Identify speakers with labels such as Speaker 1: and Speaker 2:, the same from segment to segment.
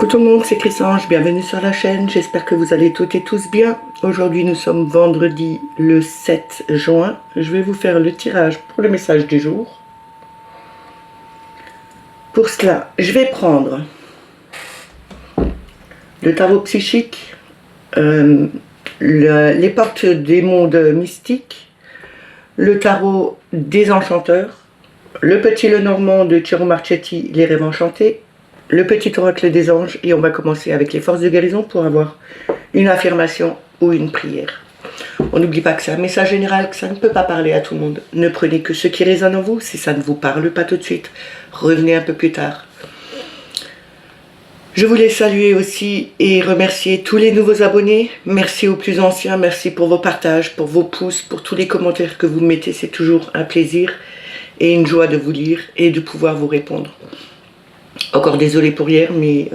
Speaker 1: Coucou tout le monde, c'est Chris-Ange, bienvenue sur la chaîne, j'espère que vous allez toutes et tous bien. Aujourd'hui nous sommes vendredi le 7 juin, je vais vous faire le tirage pour le message du jour. Pour cela, je vais prendre le tarot psychique, les portes des mondes mystiques, le tarot des enchanteurs, le petit Lenormand de Ciro Marchetti, les rêves enchantés, le petit oracle des anges, et on va commencer avec les forces de guérison pour avoir une affirmation ou une prière. On n'oublie pas que c'est un message général, que ça ne peut pas parler à tout le monde. Ne prenez que ce qui résonne en vous. Si ça ne vous parle pas tout de suite, revenez un peu plus tard. Je voulais saluer aussi et remercier tous les nouveaux abonnés. Merci aux plus anciens, merci pour vos partages, pour vos pouces, pour tous les commentaires que vous mettez. C'est toujours un plaisir et une joie de vous lire et de pouvoir vous répondre. Encore désolé pour hier, mais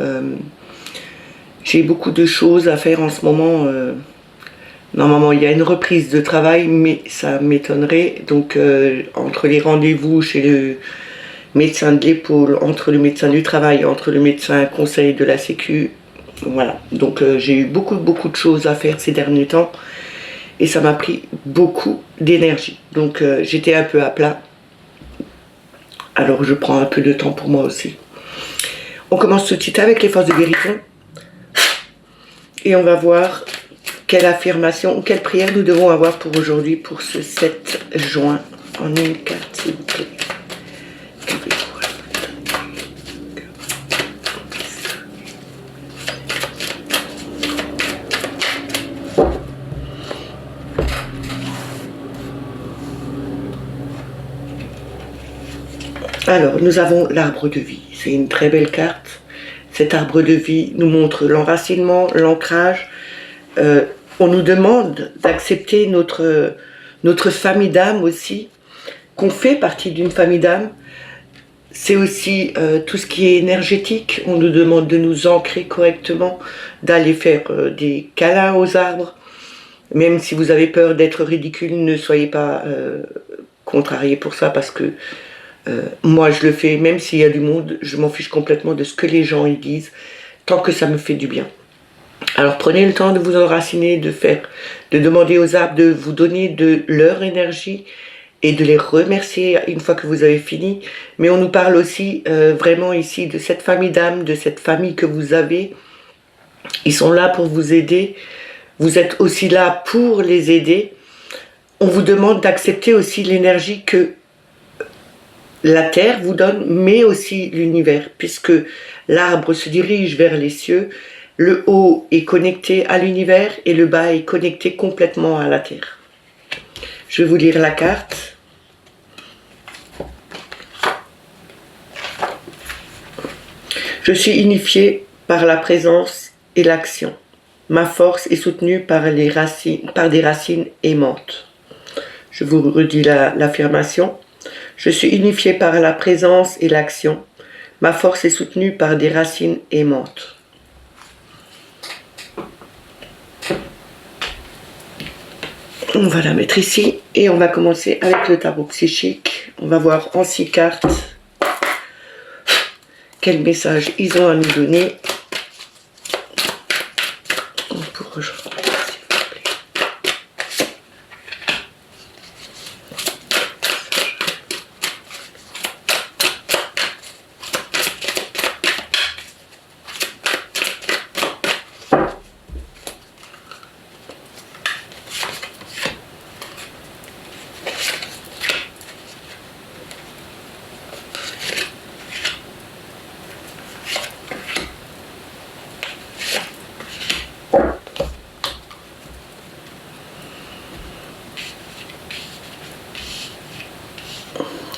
Speaker 1: j'ai beaucoup de choses à faire en ce moment. Normalement, il y a une reprise de travail, mais ça m'étonnerait. Donc, entre les rendez-vous chez le médecin de l'épaule, entre le médecin du travail, entre le médecin conseil de la Sécu, voilà. Donc, j'ai eu beaucoup de choses à faire ces derniers temps. Et ça m'a pris beaucoup d'énergie. Donc, j'étais un peu à plat. Alors, je prends un peu de temps pour moi aussi. On commence tout de suite avec les forces de guérison. Et on va voir quelle affirmation ou quelle prière nous devons avoir pour aujourd'hui, pour ce 7 juin. En une carte, s'il vous plaît. Alors, nous avons l'arbre de vie. C'est une très belle carte. Cet arbre de vie nous montre l'enracinement, l'ancrage. On nous demande d'accepter notre famille d'âme aussi, qu'on fait partie d'une famille d'âme. C'est aussi tout ce qui est énergétique. On nous demande de nous ancrer correctement, d'aller faire des câlins aux arbres. Même si vous avez peur d'être ridicule, ne soyez pas contrariés pour ça, parce que moi je le fais, même s'il y a du monde, je m'en fiche complètement de ce que les gens y disent, tant que ça me fait du bien. Alors prenez le temps de vous enraciner, de demander aux arbres de vous donner de leur énergie et de les remercier une fois que vous avez fini. Mais on nous parle aussi vraiment ici de cette famille d'âmes, de cette famille que vous avez. Ils sont là pour vous aider, vous êtes aussi là pour les aider. On vous demande d'accepter aussi l'énergie que la terre vous donne, mais aussi l'univers, puisque l'arbre se dirige vers les cieux, le haut est connecté à l'univers et le bas est connecté complètement à la terre. Je vais vous lire la carte. Je suis unifié par la présence et l'action. Ma force est soutenue par des racines aimantes. Je vous redis l'affirmation. Je suis unifié par la présence et l'action. Ma force est soutenue par des racines aimantes. On va la mettre ici et on va commencer avec le tarot psychique. On va voir en 6 cartes quel message ils ont à nous donner pour aujourd'hui.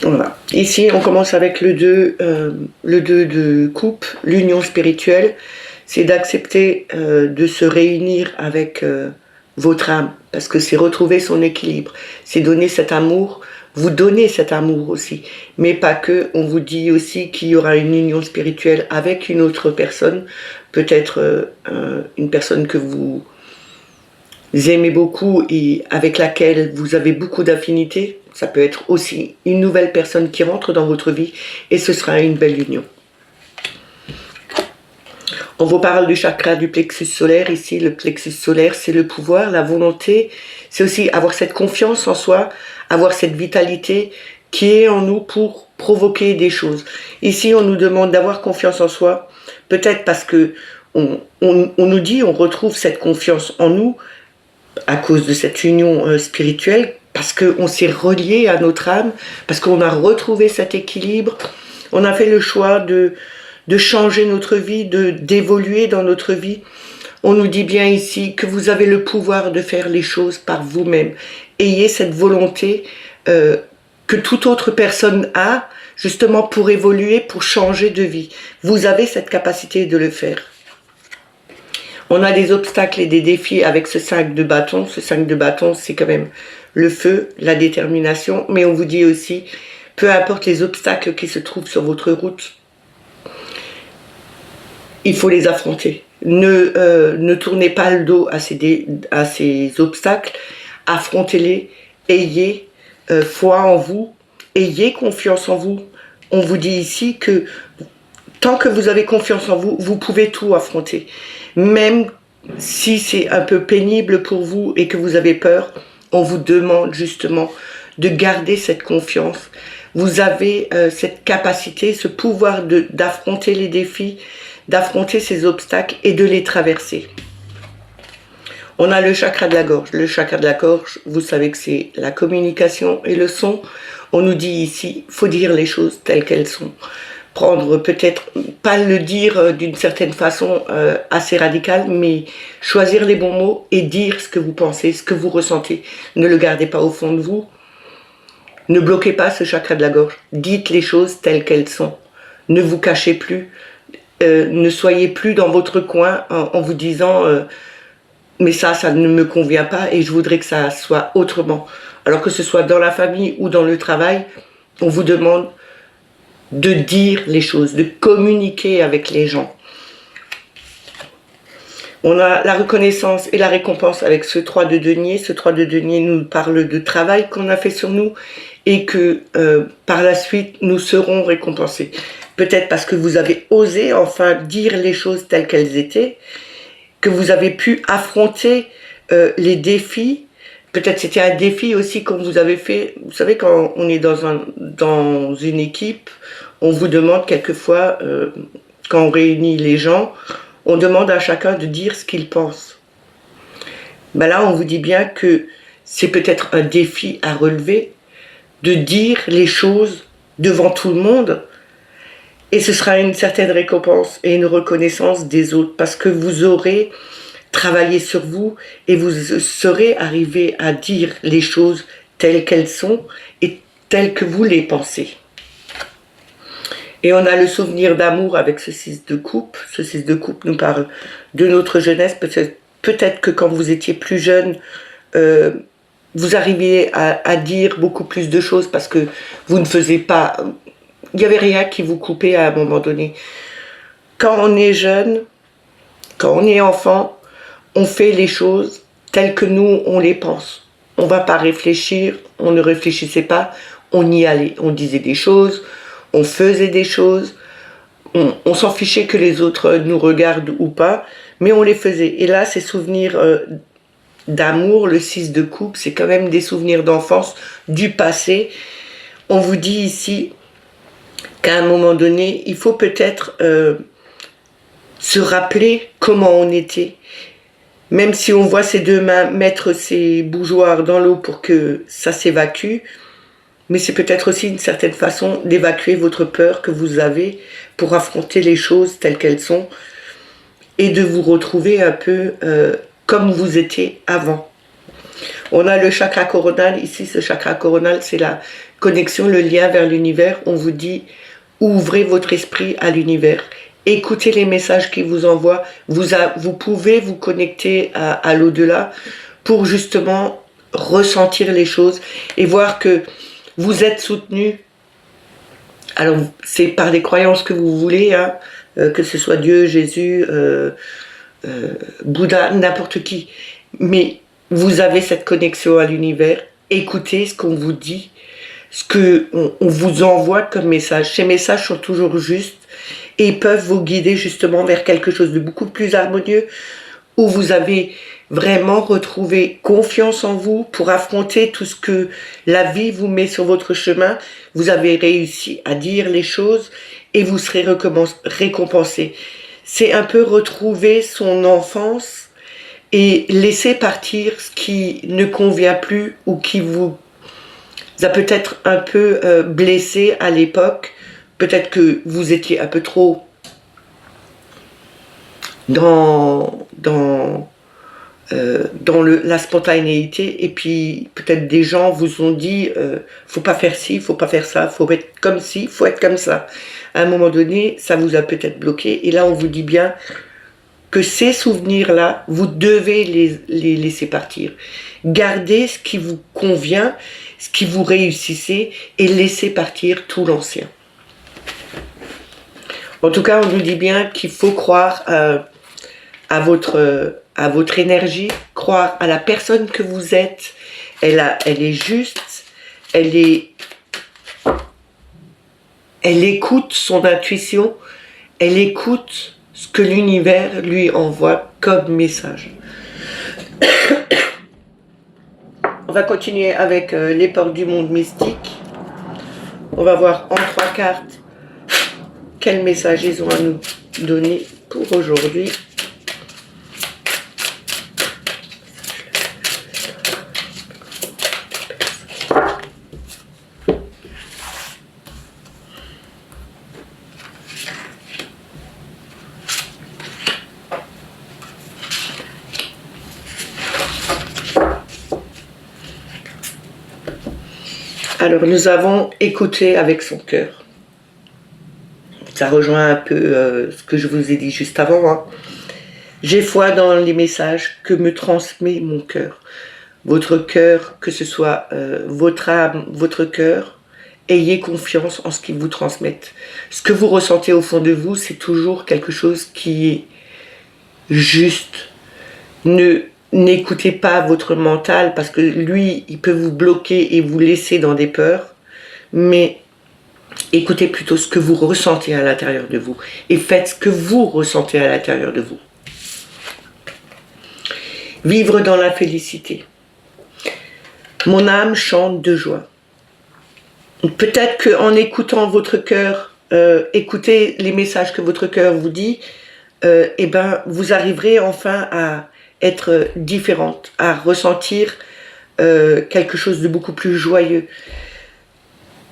Speaker 1: Voilà. Ici, on commence avec le 2 de coupe, l'union spirituelle. C'est d'accepter de se réunir avec votre âme, parce que c'est retrouver son équilibre. C'est donner cet amour, vous donner cet amour aussi. Mais pas que, on vous dit aussi qu'il y aura une union spirituelle avec une autre personne, peut-être une personne que vous aimez beaucoup et avec laquelle vous avez beaucoup d'affinités. Ça peut être aussi une nouvelle personne qui rentre dans votre vie et ce sera une belle union. On vous parle du chakra du plexus solaire. Ici, le plexus solaire, c'est le pouvoir, la volonté. C'est aussi avoir cette confiance en soi, avoir cette vitalité qui est en nous pour provoquer des choses. Ici, on nous demande d'avoir confiance en soi, peut-être parce que on nous dit, on retrouve cette confiance en nous à cause de cette union spirituelle, parce qu'on s'est relié à notre âme, parce qu'on a retrouvé cet équilibre. On a fait le choix de changer notre vie, d'évoluer dans notre vie. On nous dit bien ici que vous avez le pouvoir de faire les choses par vous-même. Ayez cette volonté que toute autre personne a, justement pour évoluer, pour changer de vie. Vous avez cette capacité de le faire. On a des obstacles et des défis avec ce 5 de bâton. Ce 5 de bâton, c'est quand même le feu, la détermination. Mais on vous dit aussi, peu importe les obstacles qui se trouvent sur votre route, il faut les affronter. Ne tournez pas le dos à ces obstacles. Affrontez-les. Ayez foi en vous. Ayez confiance en vous. On vous dit ici que tant que vous avez confiance en vous, vous pouvez tout affronter. Même si c'est un peu pénible pour vous et que vous avez peur, on vous demande justement de garder cette confiance. Vous avez cette capacité, ce pouvoir d'affronter les défis, d'affronter ces obstacles et de les traverser. On a le chakra de la gorge. Le chakra de la gorge, vous savez que c'est la communication et le son. On nous dit ici, il faut dire les choses telles qu'elles sont. Prendre peut-être, pas le dire d'une certaine façon assez radicale, mais choisir les bons mots et dire ce que vous pensez, ce que vous ressentez. Ne le gardez pas au fond de vous. Ne bloquez pas ce chakra de la gorge. Dites les choses telles qu'elles sont. Ne vous cachez plus. Ne soyez plus dans votre coin en vous disant mais ça ne me convient pas et je voudrais que ça soit autrement. Alors que ce soit dans la famille ou dans le travail, on vous demande de dire les choses, de communiquer avec les gens. On a la reconnaissance et la récompense avec ce 3 de denier. Ce 3 de denier nous parle de travail qu'on a fait sur nous et que par la suite, nous serons récompensés. Peut-être parce que vous avez osé enfin dire les choses telles qu'elles étaient, que vous avez pu affronter les défis. Peut-être c'était un défi aussi qu'on vous avez fait. Vous savez, quand on est dans une équipe, on vous demande quelquefois, quand on réunit les gens, on demande à chacun de dire ce qu'il pense. Ben là, on vous dit bien que c'est peut-être un défi à relever, de dire les choses devant tout le monde, et ce sera une certaine récompense et une reconnaissance des autres, parce que vous aurez travaillé sur vous et vous serez arrivé à dire les choses telles qu'elles sont et telles que vous les pensez. Et on a le souvenir d'amour avec ce 6 de coupe. Ce 6 de coupe nous parle de notre jeunesse. Peut-être que quand vous étiez plus jeune, vous arriviez à dire beaucoup plus de choses parce que vous ne faisiez pas... Il n'y avait rien qui vous coupait à un moment donné. Quand on est jeune, quand on est enfant, on fait les choses telles que nous, on les pense. On ne va pas réfléchir, on ne réfléchissait pas, on y allait. On disait des choses, on faisait des choses, on s'en fichait que les autres nous regardent ou pas, mais on les faisait. Et là, ces souvenirs d'amour, le 6 de coupe, c'est quand même des souvenirs d'enfance, du passé. On vous dit ici qu'à un moment donné, il faut peut-être se rappeler comment on était. Même si on voit ses deux mains mettre ses bougeoirs dans l'eau pour que ça s'évacue, mais c'est peut-être aussi une certaine façon d'évacuer votre peur que vous avez pour affronter les choses telles qu'elles sont et de vous retrouver un peu comme vous étiez avant. On a le chakra coronal. Ici, ce chakra coronal, c'est la connexion, le lien vers l'univers. On vous dit, ouvrez votre esprit à l'univers. Écoutez les messages qu'il vous envoie. Vous pouvez vous connecter à l'au-delà pour justement ressentir les choses et voir que vous êtes soutenu. Alors, c'est par les croyances que vous voulez, hein, que ce soit Dieu, Jésus, Bouddha, n'importe qui. Mais vous avez cette connexion à l'univers. Écoutez ce qu'on vous dit, ce qu'on vous envoie comme message. Ces messages sont toujours justes et peuvent vous guider justement vers quelque chose de beaucoup plus harmonieux, où vous avez vraiment retrouvé confiance en vous pour affronter tout ce que la vie vous met sur votre chemin. Vous avez réussi à dire les choses et vous serez récompensé. C'est un peu retrouver son enfance et laisser partir ce qui ne convient plus ou qui vous a peut-être un peu blessé à l'époque. Peut-être que vous étiez un peu trop dans la spontanéité, et puis peut-être des gens vous ont dit faut pas faire ci, faut pas faire ça, faut être comme ci, faut être comme ça. À un moment donné, ça vous a peut-être bloqué, et là on vous dit bien que ces souvenirs-là, vous devez les laisser partir. Gardez ce qui vous convient, ce qui vous réussissez, et laissez partir tout l'ancien. En tout cas, on nous dit bien qu'il faut croire à votre énergie, croire à la personne que vous êtes. Elle est juste, elle écoute son intuition, elle écoute ce que l'univers lui envoie comme message. On va continuer avec les portes du monde mystique. On va voir en 3 cartes quel message ils ont à nous donner pour aujourd'hui. Alors, nous avons écouté avec son cœur. Ça rejoint un peu ce que je vous ai dit juste avant. Hein. J'ai foi dans les messages que me transmet mon cœur. Votre cœur, que ce soit votre âme, votre cœur, ayez confiance en ce qu'ils vous transmettent. Ce que vous ressentez au fond de vous, c'est toujours quelque chose qui est juste. N'écoutez pas votre mental, parce que lui, il peut vous bloquer et vous laisser dans des peurs, mais écoutez plutôt ce que vous ressentez à l'intérieur de vous, et faites ce que vous ressentez à l'intérieur de vous. Vivre dans la félicité. Mon âme chante de joie. Peut-être qu'en écoutant votre cœur, écoutez les messages que votre cœur vous dit, et ben vous arriverez enfin à être différente, à ressentir quelque chose de beaucoup plus joyeux.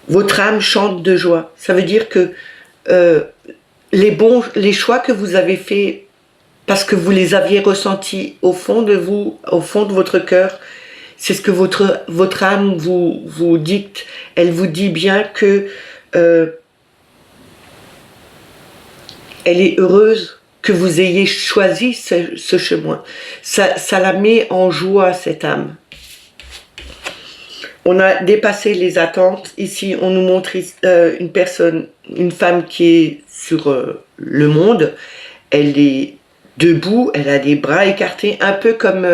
Speaker 1: Votre âme chante de joie. Ça veut dire que les choix que vous avez faits, parce que vous les aviez ressentis au fond de vous, au fond de votre cœur, c'est ce que votre âme vous dicte. Elle vous dit bien que elle est heureuse que vous ayez choisi ce chemin. Ça la met en joie, cette âme. On a dépassé les attentes. Ici, on nous montre une femme qui est sur le monde. Elle est debout, elle a des bras écartés, un peu comme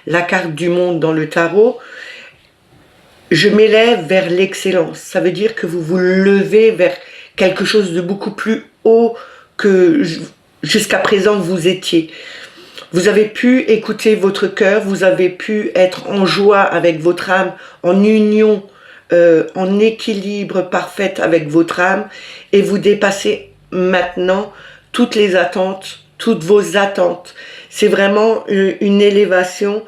Speaker 1: la carte du monde dans le tarot. Je m'élève vers l'excellence. Ça veut dire que vous vous levez vers quelque chose de beaucoup plus haut que jusqu'à présent vous étiez. Vous avez pu écouter votre cœur, vous avez pu être en joie avec votre âme, en union, en équilibre parfait avec votre âme, et vous dépassez maintenant toutes les attentes, toutes vos attentes. C'est vraiment une élévation,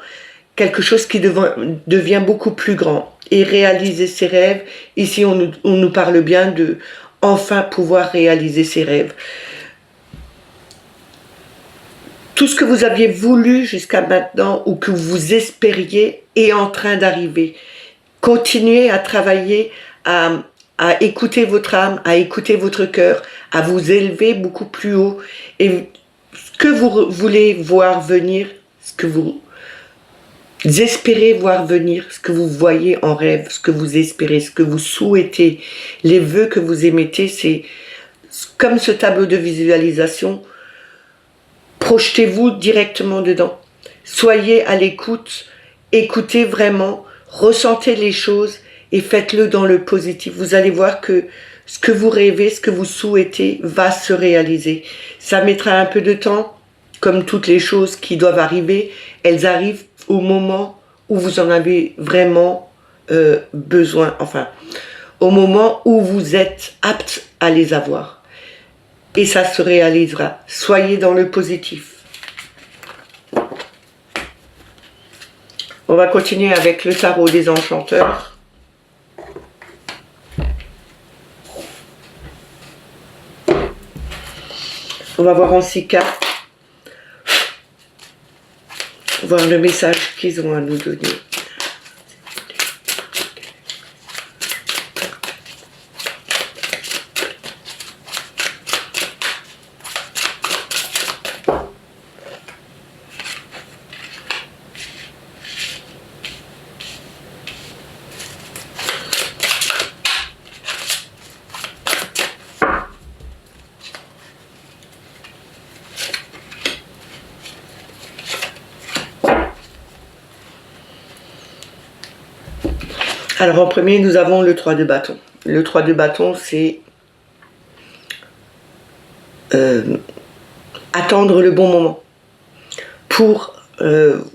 Speaker 1: quelque chose qui devient beaucoup plus grand. Et réaliser ses rêves, ici on nous parle bien de enfin pouvoir réaliser ses rêves. Tout ce que vous aviez voulu jusqu'à maintenant ou que vous espériez est en train d'arriver. Continuez à travailler, à écouter votre âme, à écouter votre cœur, à vous élever beaucoup plus haut. Et ce que vous voulez voir venir, ce que vous espérez voir venir, ce que vous voyez en rêve, ce que vous espérez, ce que vous souhaitez, les vœux que vous émettez, c'est comme ce tableau de visualisation. Projetez-vous directement dedans. Soyez à l'écoute, écoutez vraiment, ressentez les choses et faites-le dans le positif. Vous allez voir que ce que vous rêvez, ce que vous souhaitez va se réaliser. Ça mettra un peu de temps, comme toutes les choses qui doivent arriver. Elles arrivent au moment où vous en avez vraiment besoin, enfin, au moment où vous êtes apte à les avoir. Et ça se réalisera. Soyez dans le positif. On va continuer avec le tarot des enchanteurs. On va voir en 6 cartes, voir le message qu'ils ont à nous donner. Alors en premier, nous avons le 3 de bâton. Le 3 de bâton, c'est attendre le bon moment pour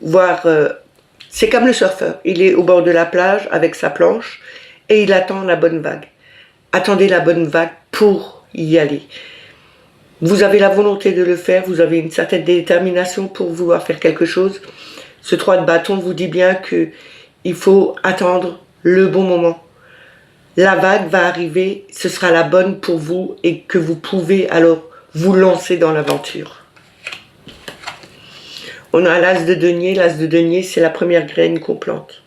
Speaker 1: voir... c'est comme le surfeur, il est au bord de la plage avec sa planche et il attend la bonne vague. Attendez la bonne vague pour y aller. Vous avez la volonté de le faire, vous avez une certaine détermination pour vouloir faire quelque chose. Ce 3 de bâton vous dit bien qu'il faut attendre le bon moment. La vague va arriver, ce sera la bonne pour vous et que vous pouvez alors vous lancer dans l'aventure. On a l'as de denier. L'as de denier, c'est la première graine qu'on plante.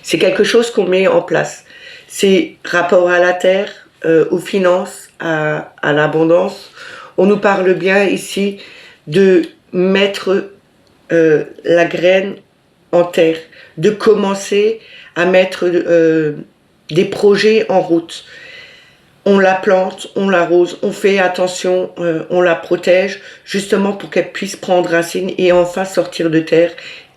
Speaker 1: C'est quelque chose qu'on met en place. C'est rapport à la terre, aux finances, à l'abondance. On nous parle bien ici de mettre la graine en terre, de commencer à mettre des projets en route. On la plante, on l'arrose, on fait attention, on la protège, justement pour qu'elle puisse prendre racine et enfin sortir de terre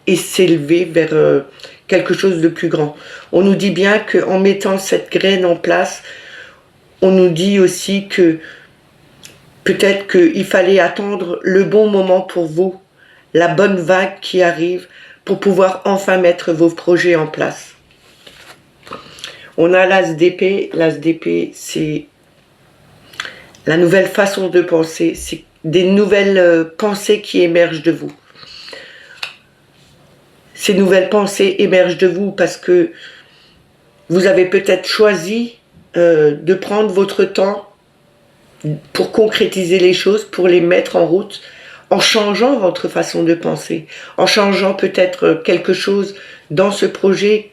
Speaker 1: et s'élever vers quelque chose de plus grand. On nous dit bien qu'en mettant cette graine en place, on nous dit aussi que peut-être qu'il fallait attendre le bon moment pour vous, la bonne vague qui arrive, pour pouvoir enfin mettre vos projets en place. On a l'as d'épée. L'as d'épée, c'est la nouvelle façon de penser. C'est des nouvelles pensées qui émergent de vous. Ces nouvelles pensées émergent de vous parce que vous avez peut-être choisi de prendre votre temps pour concrétiser les choses, pour les mettre en route, en changeant votre façon de penser, en changeant peut-être quelque chose dans ce projet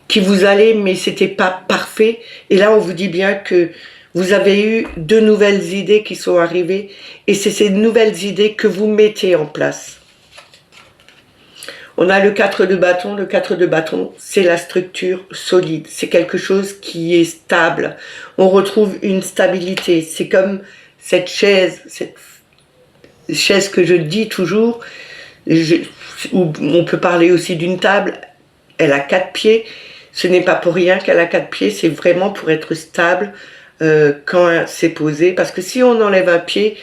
Speaker 1: qui vous allait, mais c'était pas parfait. Et là, on vous dit bien que vous avez eu de nouvelles idées qui sont arrivées, et c'est ces nouvelles idées que vous mettez en place. On a le 4 de bâton. Le 4 de bâton, c'est la structure solide. C'est quelque chose qui est stable. On retrouve une stabilité. C'est comme cette chaise que je dis toujours, où on peut parler aussi d'une table. Elle a 4 pieds. Ce n'est pas pour rien qu'elle a 4 pieds, c'est vraiment pour être stable quand c'est posé. Parce que si on enlève un pied,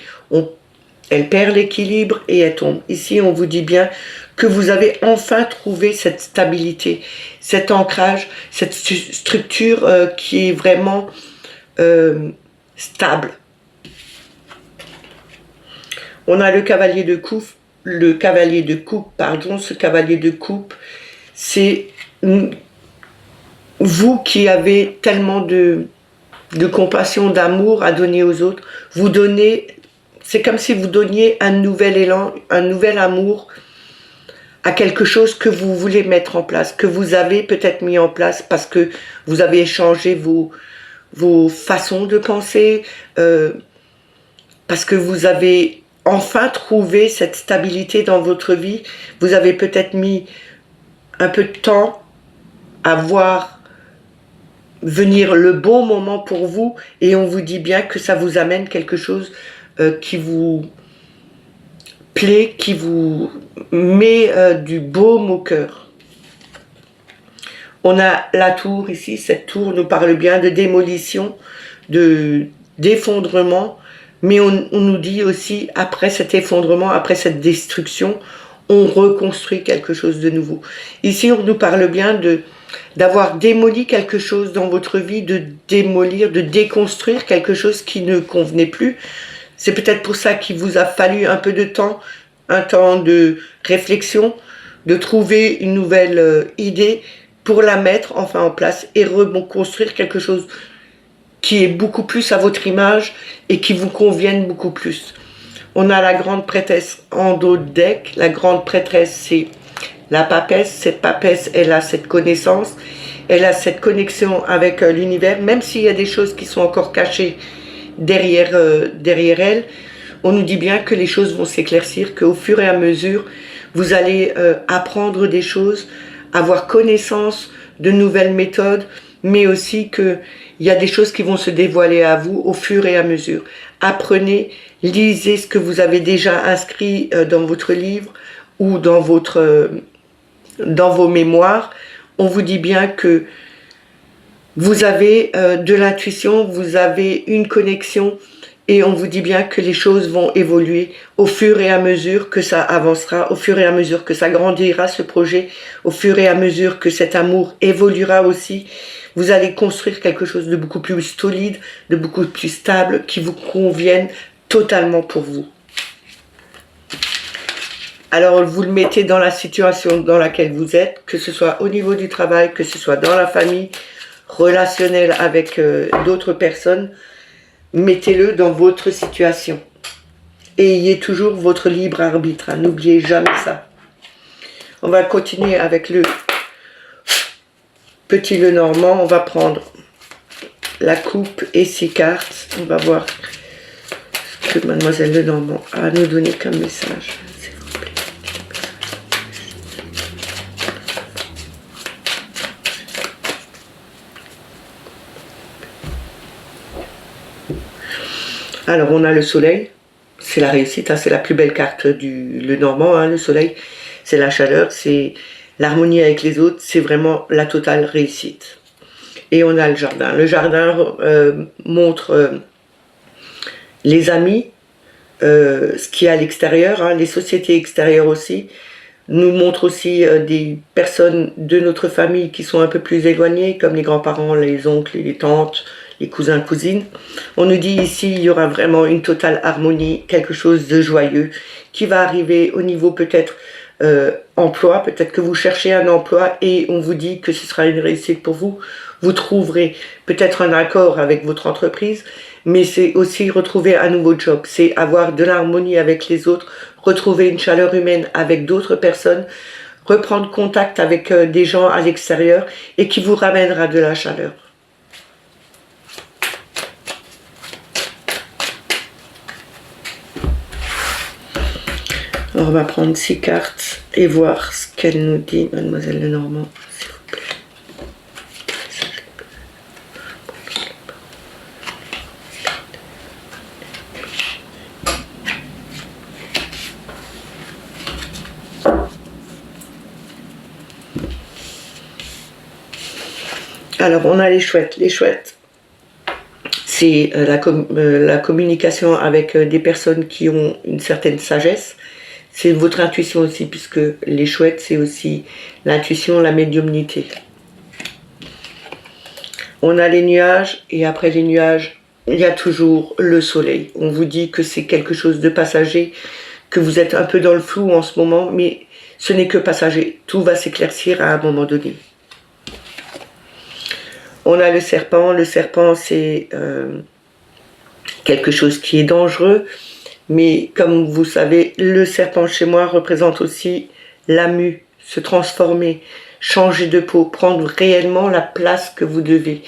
Speaker 1: elle perd l'équilibre et elle tombe. Ici, on vous dit bien que vous avez enfin trouvé cette stabilité, cet ancrage, cette structure qui est vraiment stable. On a le cavalier de coupe. Ce cavalier de coupe, c'est vous qui avez tellement de compassion, d'amour à donner aux autres. Vous donnez, c'est comme si vous donniez un nouvel élan, un nouvel amour à quelque chose que vous voulez mettre en place, que vous avez peut-être mis en place parce que vous avez échangé vos façons de penser, parce que vous avez enfin trouvé cette stabilité dans votre vie. Vous avez peut-être mis un peu de temps à voir venir le bon moment pour vous, et on vous dit bien que ça vous amène quelque chose qui vous plaît, qui vous met du baume au cœur. On a la tour ici, cette tour nous parle bien de démolition, d'effondrement, mais on nous dit aussi, après cet effondrement, après cette destruction, on reconstruit quelque chose de nouveau. Ici, on nous parle bien d'avoir démoli quelque chose dans votre vie, de démolir, de déconstruire quelque chose qui ne convenait plus. C'est peut-être pour ça qu'il vous a fallu un peu de temps, un temps de réflexion, de trouver une nouvelle idée pour la mettre enfin en place et reconstruire quelque chose qui est beaucoup plus à votre image et qui vous convienne beaucoup plus. On a la grande prêtresse en dos de deck. La grande prêtresse, c'est la papesse. Cette papesse, elle a cette connaissance, elle a cette connexion avec l'univers, même s'il y a des choses qui sont encore cachées derrière elle. On nous dit bien que les choses vont s'éclaircir, qu'au fur et à mesure, vous allez apprendre des choses, avoir connaissance de nouvelles méthodes, mais aussi qu'il y a des choses qui vont se dévoiler à vous au fur et à mesure. Apprenez, lisez ce que vous avez déjà inscrit dans votre livre ou dans vos mémoires. On vous dit bien que vous avez de l'intuition, vous avez une connexion, et on vous dit bien que les choses vont évoluer au fur et à mesure que ça avancera, au fur et à mesure que ça grandira ce projet, au fur et à mesure que cet amour évoluera aussi. Vous allez construire quelque chose de beaucoup plus solide, de beaucoup plus stable, qui vous convienne totalement pour vous. Alors vous le mettez dans la situation dans laquelle vous êtes, que ce soit au niveau du travail, que ce soit dans la famille, relationnel avec d'autres personnes. Mettez-le dans votre situation. Et ayez toujours votre libre arbitre. Hein. N'oubliez jamais ça. On va continuer avec le petit Lenormand. On va prendre la coupe et 6 cartes. On va voir ce que Mademoiselle Lenormand a à nous donner comme message. S'il vous plaît. Alors, on a le soleil, c'est la réussite, hein, c'est la plus belle carte du Lenormand, hein, le soleil. C'est la chaleur, c'est l'harmonie avec les autres, c'est vraiment la totale réussite. Et on a le jardin. Le jardin montre les amis, ce qu'il y a à l'extérieur, hein, les sociétés extérieures aussi, nous montre aussi des personnes de notre famille qui sont un peu plus éloignées, comme les grands-parents, les oncles, les tantes, les cousins, cousines. On nous dit ici, il y aura vraiment une totale harmonie, quelque chose de joyeux qui va arriver au niveau peut-être emploi, peut-être que vous cherchez un emploi et on vous dit que ce sera une réussite pour vous. Vous trouverez peut-être un accord avec votre entreprise, mais c'est aussi retrouver un nouveau job, c'est avoir de l'harmonie avec les autres, retrouver une chaleur humaine avec d'autres personnes, reprendre contact avec des gens à l'extérieur et qui vous ramènera de la chaleur. Alors on va prendre 6 cartes et voir ce qu'elle nous dit, Mademoiselle Lenormand, s'il vous plaît. Alors on a les chouettes. Les chouettes, c'est la communication avec des personnes qui ont une certaine sagesse. C'est votre intuition aussi, puisque les chouettes, c'est aussi l'intuition, la médiumnité. On a les nuages, et après les nuages, il y a toujours le soleil. On vous dit que c'est quelque chose de passager, que vous êtes un peu dans le flou en ce moment, mais ce n'est que passager. Tout va s'éclaircir à un moment donné. On a le serpent. Le serpent, c'est quelque chose qui est dangereux. Mais comme vous savez, le serpent chez moi représente aussi la mue, se transformer, changer de peau, prendre réellement la place que vous devez.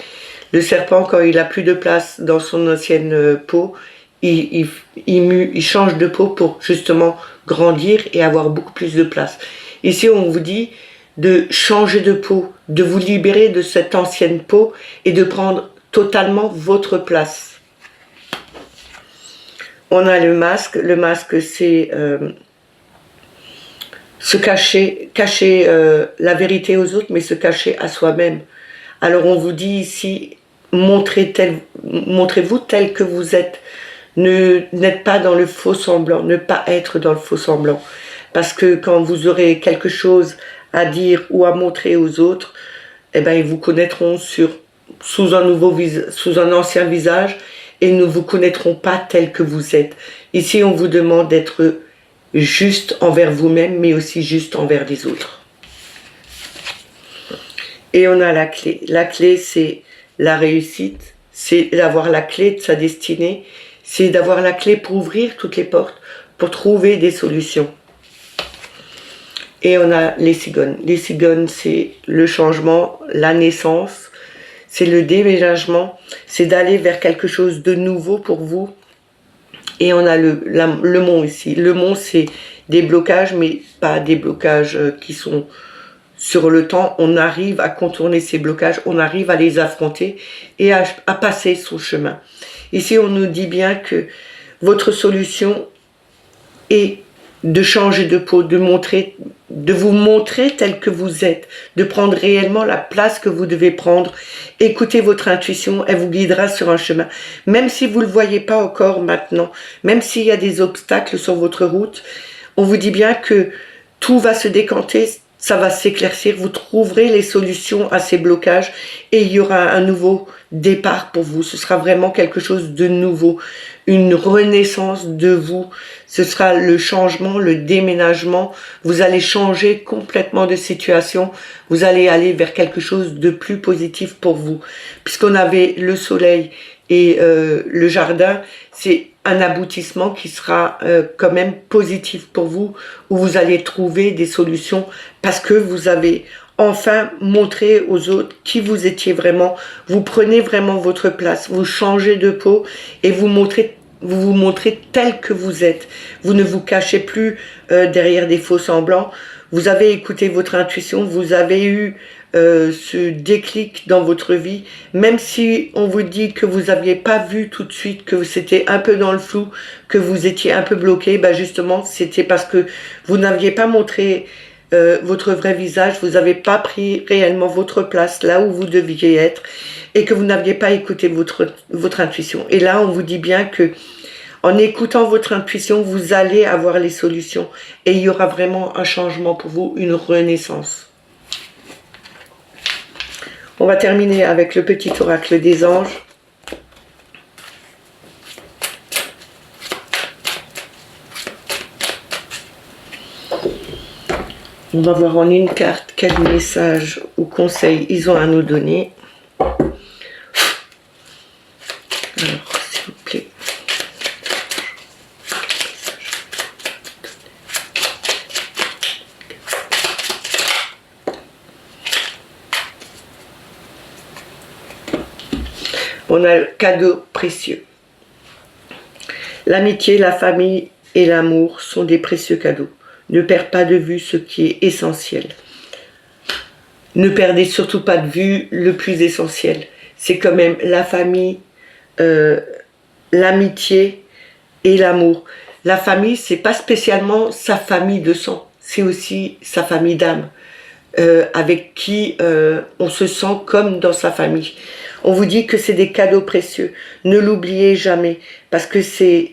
Speaker 1: Le serpent, quand il n'a plus de place dans son ancienne peau, il mue, il change de peau pour justement grandir et avoir beaucoup plus de place. Ici, on vous dit de changer de peau, de vous libérer de cette ancienne peau et de prendre totalement votre place. On a le masque. Le masque, c'est cacher la vérité aux autres, mais se cacher à soi-même. Alors on vous dit ici, montrez-vous tel que vous êtes. N'êtes pas dans le faux semblant, ne pas être dans le faux semblant. Parce que quand vous aurez quelque chose à dire ou à montrer aux autres, eh ben, ils vous connaîtront sous un ancien visage et ne vous connaîtront pas tel que vous êtes. Ici, on vous demande d'être juste envers vous-même, mais aussi juste envers les autres. Et on a la clé. La clé, c'est la réussite, c'est d'avoir la clé de sa destinée, c'est d'avoir la clé pour ouvrir toutes les portes, pour trouver des solutions. Et on a les cigognes. Les cigognes, c'est le changement, la naissance, c'est le déménagement, c'est d'aller vers quelque chose de nouveau pour vous. Et on a le mont ici. Le mont, c'est des blocages, mais pas des blocages qui sont sur le temps. On arrive à contourner ces blocages, on arrive à les affronter et à passer son chemin. Ici, on nous dit bien que votre solution est de changer de peau, de vous montrer tel que vous êtes, de prendre réellement la place que vous devez prendre. Écoutez votre intuition, elle vous guidera sur un chemin. Même si vous ne le voyez pas encore maintenant, même s'il y a des obstacles sur votre route, on vous dit bien que tout va se décanter, ça va s'éclaircir, vous trouverez les solutions à ces blocages et il y aura un nouveau départ pour vous. Ce sera vraiment quelque chose de nouveau, une renaissance de vous. Ce sera le changement, le déménagement. Vous allez changer complètement de situation. Vous allez aller vers quelque chose de plus positif pour vous. Puisqu'on avait le soleil et le jardin, c'est un aboutissement qui sera quand même positif pour vous, où vous allez trouver des solutions parce que vous avez enfin montré aux autres qui vous étiez vraiment. Vous prenez vraiment votre place, vous changez de peau et vous vous montrez tel que vous êtes. Vous ne vous cachez plus derrière des faux semblants. Vous avez écouté votre intuition, vous avez eu ce déclic dans votre vie, même si on vous dit que vous n'aviez pas vu tout de suite, que c'était un peu dans le flou, que vous étiez un peu bloqué, ben justement, c'était parce que vous n'aviez pas montré votre vrai visage, vous n'avez pas pris réellement votre place là où vous deviez être et que vous n'aviez pas écouté votre intuition. Et là, on vous dit bien que en écoutant votre intuition, vous allez avoir les solutions et il y aura vraiment un changement pour vous, une renaissance. On va terminer avec le petit oracle des anges. On va voir en une carte quel message ou conseil ils ont à nous donner. Alors, s'il vous plaît. On a le cadeau précieux. L'amitié, la famille et l'amour sont des précieux cadeaux. Ne perds pas de vue ce qui est essentiel. Ne perdez surtout pas de vue le plus essentiel. C'est quand même la famille, l'amitié et l'amour. La famille, c'est pas spécialement sa famille de sang, c'est aussi sa famille d'âme, avec qui on se sent comme dans sa famille. On vous dit que c'est des cadeaux précieux. Ne l'oubliez jamais, parce que c'est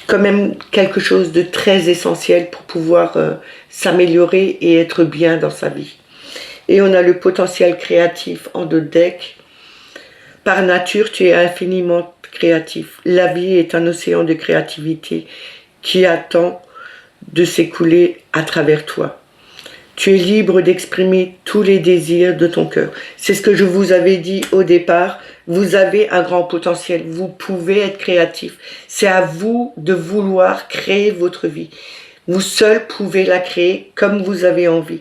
Speaker 1: quand même quelque chose de très essentiel pour pouvoir s'améliorer et être bien dans sa vie. Et on a le potentiel créatif en deux decks. Par nature, tu es infiniment créatif. La vie est un océan de créativité qui attend de s'écouler à travers toi. Tu es libre d'exprimer tous les désirs de ton cœur. C'est ce que je vous avais dit au départ. Vous avez un grand potentiel. Vous pouvez être créatif. C'est à vous de vouloir créer votre vie. Vous seul pouvez la créer comme vous avez envie.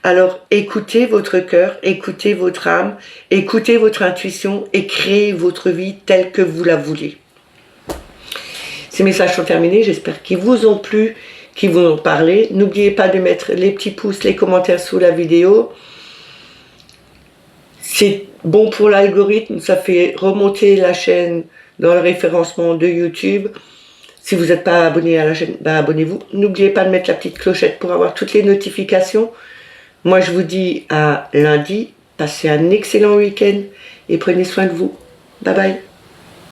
Speaker 1: Alors écoutez votre cœur, écoutez votre âme, écoutez votre intuition et créez votre vie telle que vous la voulez. Ces messages sont terminés. J'espère qu'ils vous ont plu, qui vous ont parlé. N'oubliez pas de mettre les petits pouces, les commentaires sous la vidéo. C'est bon pour l'algorithme, ça fait remonter la chaîne dans le référencement de YouTube. Si vous n'êtes pas abonné à la chaîne, bah abonnez-vous. N'oubliez pas de mettre la petite clochette pour avoir toutes les notifications. Moi, je vous dis à lundi. Passez un excellent week-end et prenez soin de vous. Bye bye.